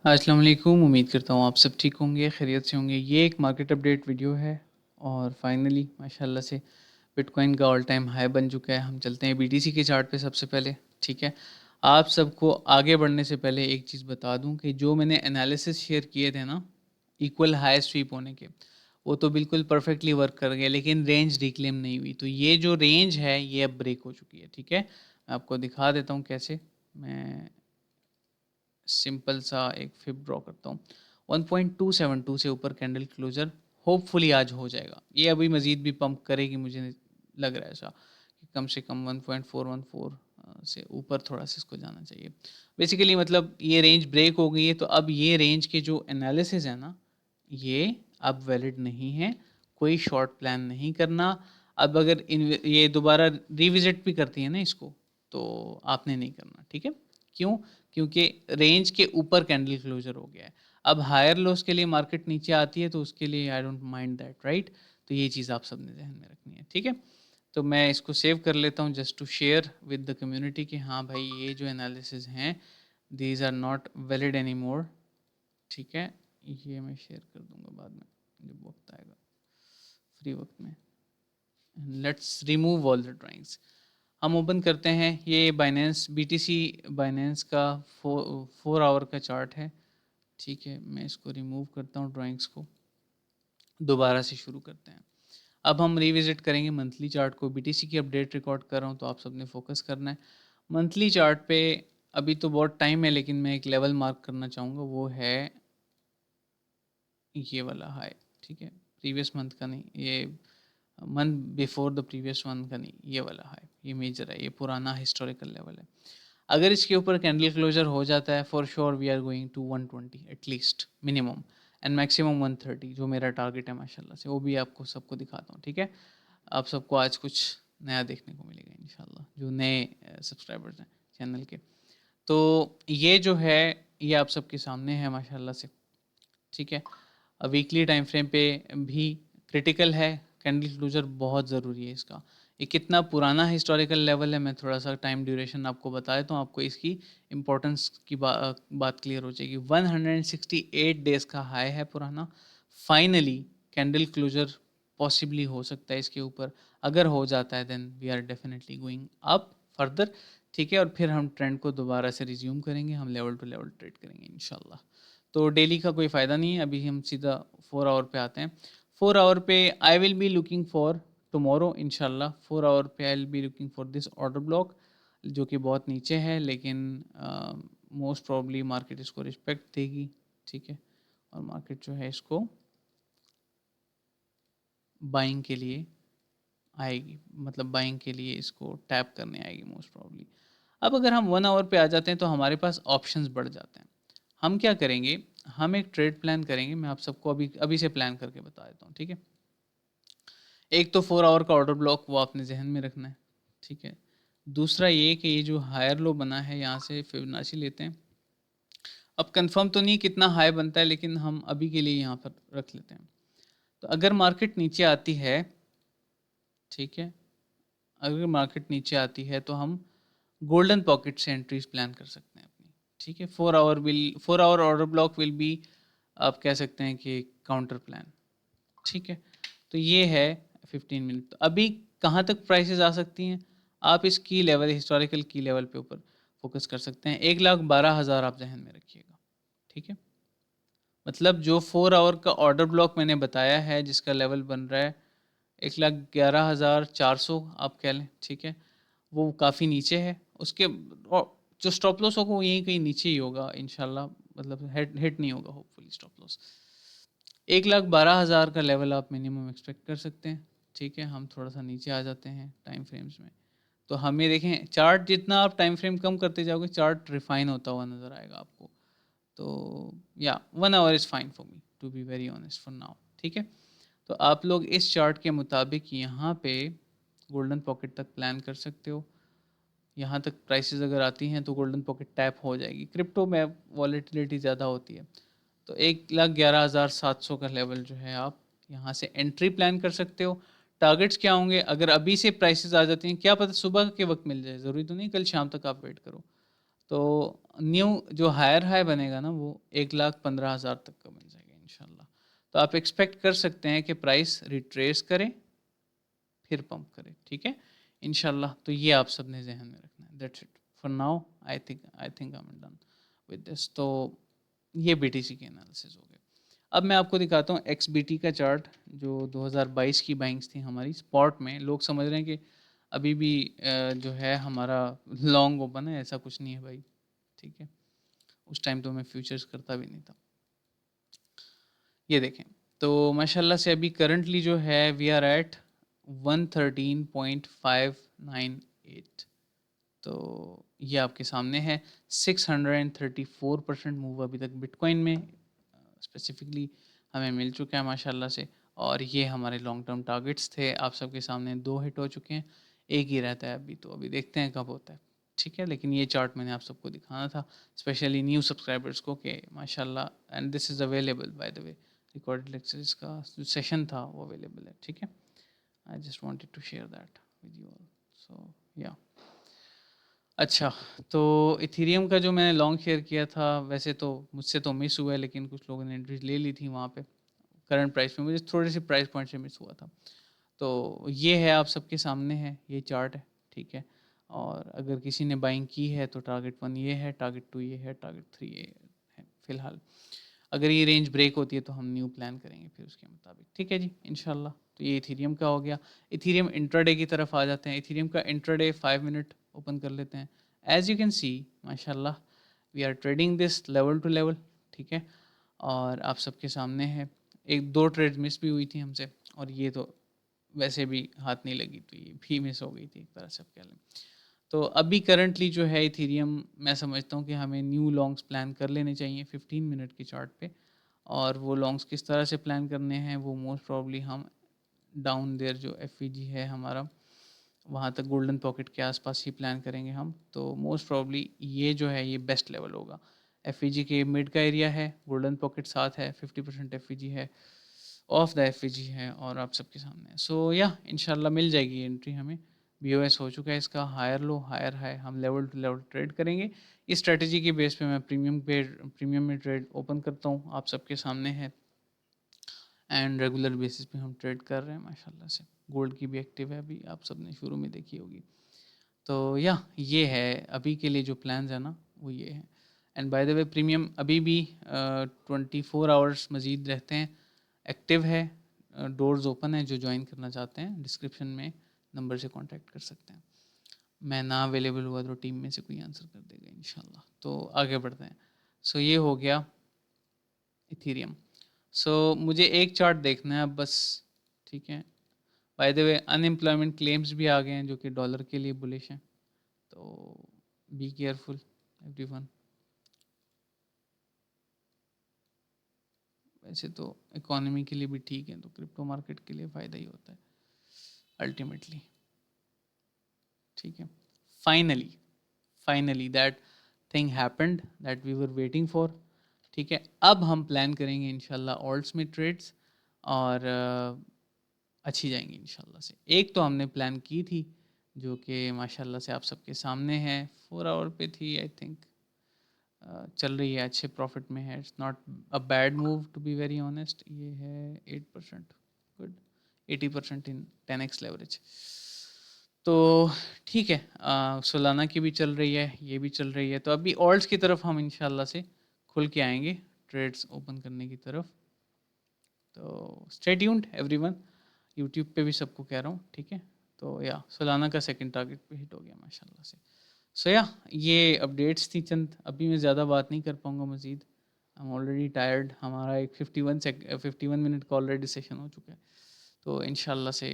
अस्सलाम वालेकुम। उम्मीद करता हूँ आप सब ठीक होंगे, खैरियत से होंगे। ये एक मार्केट अपडेट वीडियो है और फाइनली माशाल्लाह से बिटकॉइन का ऑल टाइम हाई बन चुका है। हम चलते हैं बीटीसी के चार्ट पे सबसे पहले। ठीक है, आप सबको आगे बढ़ने से पहले एक चीज़ बता दूं कि जो मैंने एनालिसिस शेयर किए थे ना, इक्वल हाई स्वीप होने के, वो तो बिल्कुल परफेक्टली वर्क कर गए, लेकिन रेंज रिक्लेम नहीं हुई। तो ये जो रेंज है ये अब ब्रेक हो चुकी है। ठीक है, मैं आपको दिखा देता हूँ कैसे। मैं सिंपल सा एक फिब ड्रॉ करता हूँ। 1.272 से ऊपर कैंडल क्लोजर होपफुली आज हो जाएगा। ये अभी मज़ीद भी पंप करेगी, मुझे लग रहा है ऐसा कि कम से कम 1.414 से ऊपर थोड़ा सा इसको जाना चाहिए। बेसिकली मतलब ये रेंज ब्रेक हो गई है, तो अब ये रेंज के जो एनालिसिस है ना, ये अब वैलिड नहीं है। कोई शॉर्ट प्लान नहीं करना। अब अगर ये दोबारा रिविजिट भी करती है ना इसको, तो आपने नहीं करना। ठीक है, क्यों? क्योंकि रेंज के ऊपर कैंडल क्लोजर हो गया है। अब हायर लोस के लिए मार्केट नीचे आती है, तो उसके लिए I don't mind that, right. तो ये चीज़ आप सबने ध्यान में रखनी है। ठीक है, तो मैं इसको सेव कर लेता हूँ just to share with the community कि हाँ भाई, ये जो एनालिसिस हैं these are not valid any more. ठीक है, ये मैं शेयर कर दूंगा बाद में जब वक्त आएगा, फ्री वक्त में। Let's remove all the drawings. हम ओपन करते हैं। ये बाइनेंस बीटीसी बाइनेंस का 4 आवर का चार्ट है। ठीक है, मैं इसको रिमूव करता हूँ ड्राइंग्स को, दोबारा से शुरू करते हैं। अब हम रिविजिट करेंगे मंथली चार्ट को। बीटीसी की अपडेट रिकॉर्ड कर रहा हूँ, तो आप सबने फोकस करना है मंथली चार्ट पे। अभी तो बहुत टाइम है, लेकिन मैं एक लेवल मार्क करना चाहूँगा, वो है ये वाला हाई। ठीक है, प्रीवियस मंथ का नहीं, ये month before the previous one का नहीं, ये वाला हाई, ये मेजर है, ये पुराना हिस्टोरिकल लेवल है। अगर इसके ऊपर कैंडल क्लोजर हो जाता है, for sure we are going to 120 at least minimum, and maximum 130 जो मेरा टारगेट है माशाल्लाह से। वो भी आपको सबको दिखाता हूँ। ठीक है, आप सबको आज कुछ नया देखने को मिलेगा इंशाल्लाह, जो नए सब्सक्राइबर्स हैं चैनल के। तो ये जो है ये आप सबके सामने है माशाल्लाह से। ठीक है, वीकली टाइम फ्रेम पे भी क्रिटिकल है। कैंडल क्लोजर बहुत ज़रूरी है इसका। ये कितना पुराना हिस्टोरिकल लेवल है, मैं थोड़ा सा टाइम ड्यूरेशन आपको बता देता हूँ, आपको इसकी इम्पोर्टेंस की बात क्लियर हो जाएगी। 168 डेज़ का हाई है पुराना। फाइनली कैंडल क्लोजर पॉसिबली हो सकता है इसके ऊपर। अगर हो जाता है then we are definitely going up further. ठीक है, और फिर हम ट्रेंड को दोबारा से रिज्यूम करेंगे, हम लेवल टू लेवल ट्रेड करेंगे इंशाल्लाह। तो डेली का कोई फ़ायदा नहीं है। अभी हम सीधा 4 आवर पे आते हैं। 4 आवर पे I will be looking for tomorrow इंशाल्लाह। 4 आवर पे I will be looking for this order block, जो कि बहुत नीचे है, लेकिन मोस्ट प्रॉब्ली मार्केट इसको रिस्पेक्ट देगी। ठीक है, और मार्केट जो है इसको बाइंग के लिए आएगी, मतलब बाइंग के लिए इसको टैप करने आएगी मोस्ट प्रॉब्ली। अब अगर हम 1 आवर पे आ जाते हैं, तो हमारे पास ऑप्शंस बढ़ जाते हैं। हम क्या करेंगे, हम एक ट्रेड प्लान करेंगे। मैं आप सबको अभी अभी से प्लान करके बता देता हूँ। ठीक है, एक तो 4 आवर का ऑर्डर ब्लॉक, वो आपने जहन में रखना है। ठीक है, दूसरा ये कि ये जो हायर लो बना है, यहाँ से फिबोनाची लेते हैं। अब कंफर्म तो नहीं कितना हाई बनता है, लेकिन हम अभी के लिए यहाँ पर रख लेते हैं। तो अगर मार्केट नीचे आती है, ठीक है, अगर मार्केट नीचे आती है तो हम गोल्डन पॉकेट से एंट्रीज प्लान कर सकते हैं अपनी। ठीक है, 4 hour order block will be, आप कह सकते हैं कि काउंटर प्लान। ठीक है, तो ये है 15 मिनट। तो अभी कहाँ तक प्राइसेस आ सकती हैं, आप इस की लेवल, हिस्टोरिकल की लेवल पे ऊपर फोकस कर सकते हैं। 1,12,000 आप जहन में रखिएगा। ठीक है, मतलब जो 4 आवर का ऑर्डर ब्लॉक मैंने बताया है, जिसका लेवल बन रहा है 1,11,400 आप कह लें। ठीक है, वो काफ़ी नीचे है। उसके जो स्टॉप लॉस होगा वो यहीं कहीं नीचे ही होगा इंशाल्लाह, मतलब हिट नहीं होगा होपफुली स्टॉप लॉस। 1,12,000 का लेवल आप मिनिमम एक्सपेक्ट कर सकते हैं। ठीक है, हम थोड़ा सा नीचे आ जाते हैं टाइम फ्रेम्स में। तो हमें देखें, चार्ट जितना आप टाइम फ्रेम कम करते जाओगे, चार्ट रिफाइन होता हुआ नज़र आएगा आपको। तो या 1 hour is fine for me to be very honest for now. ठीक है, तो आप लोग इस चार्ट के मुताबिक यहाँ पे गोल्डन पॉकेट तक प्लान कर सकते हो। यहाँ तक प्राइसेस अगर आती हैं तो गोल्डन पॉकेट टैप हो जाएगी। क्रिप्टो में वॉलेटिलिटी ज़्यादा होती है, तो 1,11,700 का लेवल जो है, आप यहाँ से एंट्री प्लान कर सकते हो। टारगेट्स क्या होंगे, अगर अभी से प्राइसेस आ जाती हैं, क्या पता सुबह के वक्त मिल जाए, ज़रूरी तो नहीं कल शाम तक आप वेट करो। तो न्यू जो हायर हाई बनेगा ना वो 1,15,000 तक का बन जाएगा इंशाल्लाह। तो आप एक्सपेक्ट कर सकते हैं कि प्राइस रिट्रेस करे फिर पंप करे, ठीक है इंशाल्लाह। तो ये आप सब ने जहन में रखना है। That's it for now. I think I am done with this. तो ये बीटीसी के एनालिसिस हो गए। अब मैं आपको दिखाता हूँ एक्सबीटी का चार्ट जो 2022 की बाइंग्स थी हमारी स्पॉट में। लोग समझ रहे हैं कि अभी भी जो है हमारा लॉन्ग ओपन है, ऐसा कुछ नहीं है भाई, ठीक है। उस टाइम तो मैं फ्यूचर्स करता भी नहीं था। ये देखें तो माशाल्लाह से अभी करंटली जो है वी आर एट 113.598। तो ये आपके सामने है। 634% मूव अभी तक बिटकॉइन में स्पेसिफिकली हमें मिल चुका है माशाल्लाह से। और ये हमारे लॉन्ग टर्म टारगेट्स थे, आप सबके सामने 2 हिट हो चुके हैं, एक ही रहता है अभी, तो अभी देखते हैं कब होता है, ठीक है। लेकिन ये चार्ट मैंने आप सबको दिखाना था, स्पेशली न्यू सब्सक्राइबर्स को, कि माशाल्लाह। And this is available by the way, recorded lectures का जो सेशन था वो अवेलेबल है, ठीक है। I just wanted to share that with you all. So या अच्छा, तो इथेरियम का जो मैंने लॉन्ग शेयर किया था, वैसे तो मुझसे तो मिस हुआ है, लेकिन कुछ लोगों ने एंट्रीज ले ली थी वहाँ पे करंट प्राइस में। मुझे थोड़ी सी प्राइस पॉइंट से मिस हुआ था। तो ये है आप सबके सामने है, ये चार्ट है, ठीक है। और अगर किसी ने बाइंग की है तो टारगेट 1 ये है, टारगेट 2 ये है, टारगेट 3 ये है फ़िलहाल। अगर ये रेंज ब्रेक होती है तो हम न्यू प्लान करेंगे फिर उसके मुताबिक, ठीक है जी इंशाल्लाह। तो ये इथेरियम का हो गया। इथेरियम इंट्राडे की तरफ आ जाते हैं। इथेरियम का इंट्राडे 5 मिनट ओपन कर लेते हैं। एज यू कैन सी माशाल्लाह we are trading this level to level, ठीक है। और आप सबके सामने है, एक दो ट्रेड मिस भी हुई थी हमसे, और ये तो वैसे भी हाथ नहीं लगी, तो ये भी मिस हो गई थी एक तरह से आप कह लें। तो अभी करंटली जो है इथेरियम, मैं समझता हूँ कि हमें न्यू लॉन्ग्स प्लान कर लेने चाहिए 15 मिनट के चार्ट पे। और वो लॉन्ग्स किस तरह से प्लान करने हैं, वो मोस्ट प्रॉब्ली हम डाउन देयर जो एफ है हमारा, वहाँ तक गोल्डन पॉकेट के आसपास ही प्लान करेंगे हम। तो मोस्ट प्रॉब्ली ये जो है ये बेस्ट लेवल होगा। एफ के मिड का एरिया है, गोल्डन पॉकेट साथ है, 50% एफ है, ऑफ द एफ है, और आप सबके सामने। सो या इंशाल्लाह मिल जाएगी एंट्री हमें। बीओएस हो चुका है इसका, हायर लो हायर हाई, हम लेवल टू लेवल ट्रेड करेंगे। इस स्ट्रेटजी के बेस पे मैं प्रीमियम में ट्रेड ओपन करता हूँ, आप सबके सामने है। एंड रेगुलर बेसिस पे हम ट्रेड कर रहे हैं माशाल्लाह से। गोल्ड की भी एक्टिव है अभी, आप सब ने शुरू में देखी होगी। तो या ये है अभी के लिए जो प्लान्स है ना, वो ये है। And bye the way premium अभी भी 24 आवर्स मज़ीद रहते हैं, एक्टिव है। डोर्स ओपन है, जो ज्वाइन करना चाहते हैं डिस्क्रिप्शन में नंबर से कांटेक्ट कर सकते हैं। मैं ना अवेलेबल हुआ तो टीम में से कोई आंसर कर देगा इंशाल्लाह। तो आगे बढ़ते हैं। सो ये हो गया इथेरियम। सो मुझे एक चार्ट देखना है अब बस, ठीक है। Bye the way unemployment claims भी आ गए हैं जो कि डॉलर के लिए बुलिश हैं। तो बी केयरफुल एवरीवन। वैसे तो इकोनॉमी के लिए भी ठीक है, तो क्रिप्टो मार्केट के लिए फ़ायदा ही होता है अल्टीमेटली, ठीक है। Finally finally that thing happened that we were waiting for, ठीक है। अब हम प्लान करेंगे इंशाल्लाह ऑल्ट्स में ट्रेड्स, और अच्छी जाएंगी इंशाल्लाह से। एक तो हमने प्लान की थी जो कि माशाल्लाह से आप सबके सामने है, 4 आवर पे थी आई थिंक, चल रही है, अच्छे प्रॉफिट में है। It's not a bad move to be very honest. ये है 8%, गुड, 80% इन 10x लेवरेज। तो ठीक है, सोलाना की भी चल रही है, ये भी चल रही है। तो अभी ऑल्ट्स की तरफ हम इंशाल्लाह से खुल के आएंगे ट्रेड्स ओपन करने की तरफ। तो स्टे ट्यून्ड एवरीवन, यूट्यूब पे भी सबको कह रहा हूँ, ठीक है। तो या सोलाना का सेकंड टारगेट पे हिट हो गया माशाल्लाह से। सो या ये अपडेट्स थी चंद, अभी मैं ज़्यादा बात नहीं कर पाऊँगा मज़ीद। I am already tired. हमारा एक 51 मिनट का ऑलरेडी सेशन हो चुका है। तो इंशाल्लाह से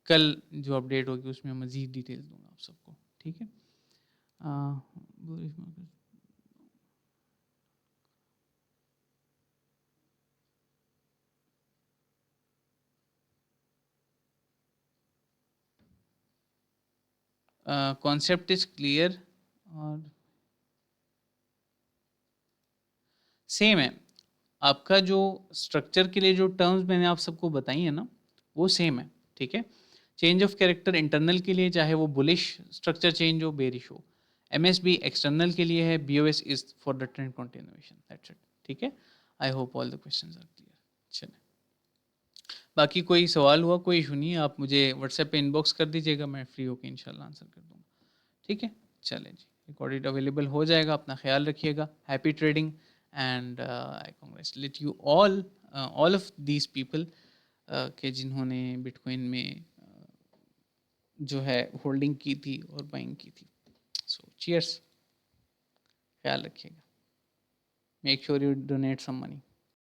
कल जो अपडेट होगी उसमें मज़ीद डिटेल्स दूंगा आप सबको, ठीक है। कॉन्सेप्ट इज़ क्लियर और सेम है। आपका जो स्ट्रक्चर के लिए जो टर्म्स मैंने आप सबको बताई है ना, वो सेम है, ठीक है। चेंज ऑफ कैरेक्टर इंटरनल के लिए, चाहे वो बुलिश स्ट्रक्चर चेंज हो बेरिश हो, MSB एक्सटर्नल के लिए है, BOS is for the trend continuation, that's it. ठीक है, I hope all the questions are clear. चलें, बाकी कोई सवाल हुआ, कोई इशू नहीं है, आप मुझे व्हाट्सएप पे इनबॉक्स कर दीजिएगा, मैं फ्री होकर इंशाल्लाह आंसर कर दूँगा। ठीक है, चलें जी, रिकॉर्डेड अवेलेबल हो जाएगा, अपना ख्याल रखिएगा, happy trading and I congratulate you all of these people के जिन्होंने बिटकॉइन में जो है होल्डिंग की थी और बाइंग की थी। सो चीयर्स, ख्याल रखिएगा, make sure you donate some money.